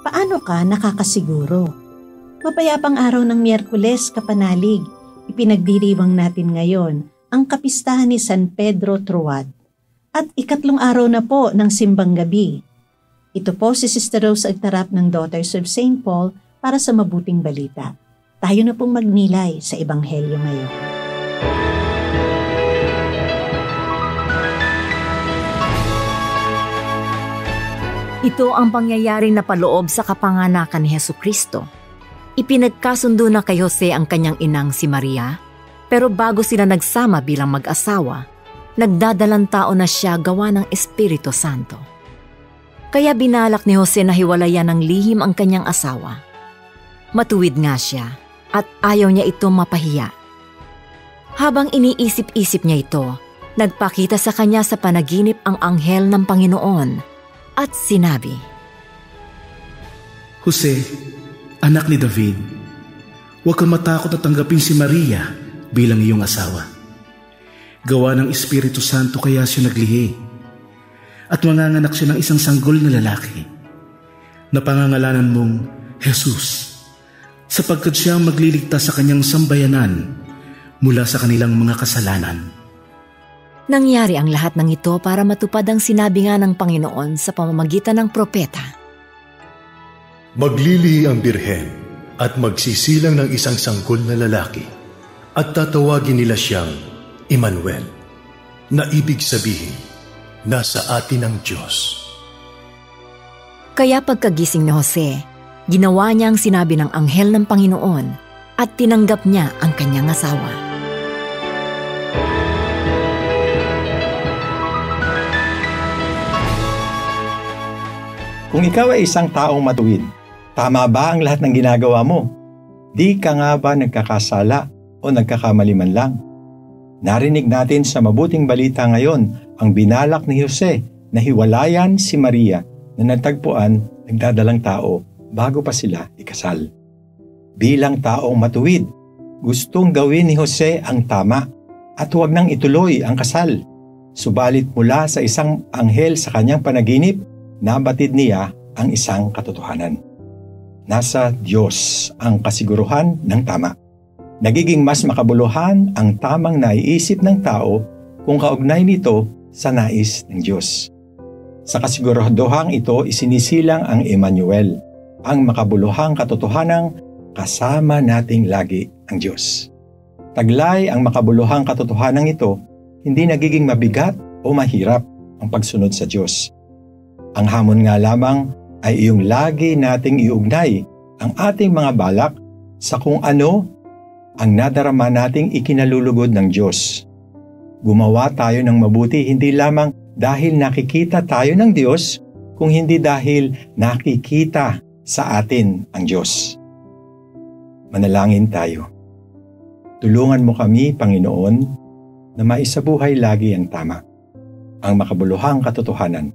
Paano ka nakakasiguro? Mapayapang araw ng Miyerkules, kapanalig, ipinagdiriwang natin ngayon ang kapistahan ni San Pedro Truad at 3 araw na po ng simbang gabi. Ito po si Sister Rose Agtarap ng Daughters of St. Paul para sa mabuting balita. Tayo na pong magnilay sa Ebanghelyo ngayon. Ito ang pangyayaring napaloob sa kapanganakan ni Hesukristo. Ipinagkasundo na kay Jose ang kanyang inang si Maria, pero bago sila nagsama bilang mag-asawa, nagdadalang tao na siya gawa ng Espiritu Santo. Kaya binalak ni Jose na hiwalayan ng lihim ang kanyang asawa. Matuwid nga siya at ayaw niya ito mapahiya. Habang iniisip-isip niya ito, nagpakita sa kanya sa panaginip ang anghel ng Panginoon at sinabi, Jose, anak ni David, huwag kang matakot na tanggapin si Maria bilang iyong asawa. Gawa ng Espiritu Santo kaya siya naglihi at manganganak siya ng isang sanggol na lalaki na pangangalanan mong Jesus, sapagkat siya ang magliligtas sa kanyang sambayanan mula sa kanilang mga kasalanan. Nangyari ang lahat ng ito para matupad ang sinabi nga ng Panginoon sa pamamagitan ng propeta. Maglilihi ang birhen at magsisilang ng isang sanggol na lalaki at tatawagin nila siyang Emmanuel, na ibig sabihin, nasa atin ang Diyos. Kaya pagkagising ni Jose, ginawa niya ang sinabi ng anghel ng Panginoon at tinanggap niya ang kanyang asawa. Kung ikaw ay isang taong matuwid, tama ba ang lahat ng ginagawa mo? Di ka nga ba nagkakasala o nagkakamali man lang? Narinig natin sa mabuting balita ngayon ang binalak ni Jose na hiwalayan si Maria na nagtagpuan nagdadalang tao bago pa sila ikasal. Bilang taong matuwid, gustong gawin ni Jose ang tama at huwag nang ituloy ang kasal. Subalit mula sa isang anghel sa kanyang panaginip, nabatid niya ang isang katotohanan. Nasa Diyos ang kasiguruhan ng tama. Nagiging mas makabuluhan ang tamang naiisip ng tao kung kaugnay nito sa nais ng Diyos. Sa kasiguraduhang ito isinisilang ang Emmanuel, ang makabuluhang katotohanang kasama nating lagi ang Diyos. Taglay ang makabuluhang katotohanan ito, hindi nagiging mabigat o mahirap ang pagsunod sa Diyos. Ang hamon nga lamang ay iyong lagi nating iugnay ang ating mga balak sa kung ano ang nadarama nating ikinalulugod ng Diyos. Gumawa tayo ng mabuti hindi lamang dahil nakikita tayo ng Diyos, kung hindi dahil nakikita sa atin ang Diyos. Manalangin tayo. Tulungan mo kami, Panginoon, na maisabuhay lagi ang tama, ang makabuluhang katotohanan,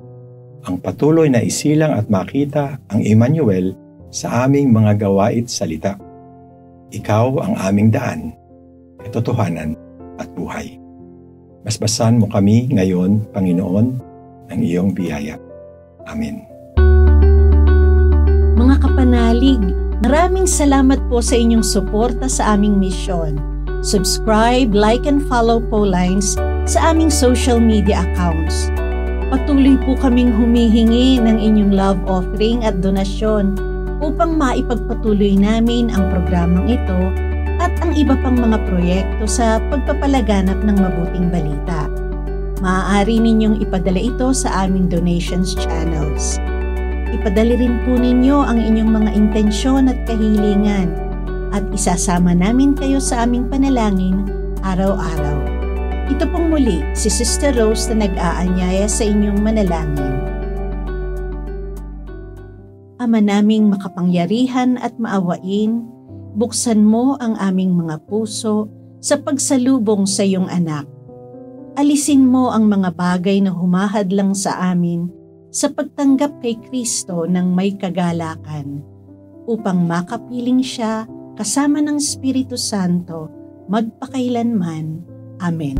ang patuloy na isilang at makita ang Emmanuel sa aming mga gawa't salita. Ikaw ang aming daan, katotohanan at buhay. Basbasan mo kami ngayon, Panginoon, ng iyong biyaya. Amen. Mga kapanalig, maraming salamat po sa inyong suporta sa aming misyon. Subscribe, like, and follow po lines sa aming social media accounts. Patuloy po kaming humihingi ng inyong love offering at donasyon upang maipagpatuloy namin ang programang ito at ang iba pang mga proyekto sa pagpapalaganap ng mabuting balita. Maaari ninyong ipadala ito sa aming donations channels. Ipadala rin po ninyo ang inyong mga intensyon at kahilingan at isasama namin kayo sa aming panalangin araw-araw. Ito pong muli si Sister Rose na nag-aanyaya sa inyong manalangin. Ama naming makapangyarihan at maawain, buksan mo ang aming mga puso sa pagsalubong sa iyong anak. Alisin mo ang mga bagay na humahadlang sa amin sa pagtanggap kay Kristo ng may kagalakan, upang makapiling siya kasama ng Espiritu Santo magpakailanman. Amen.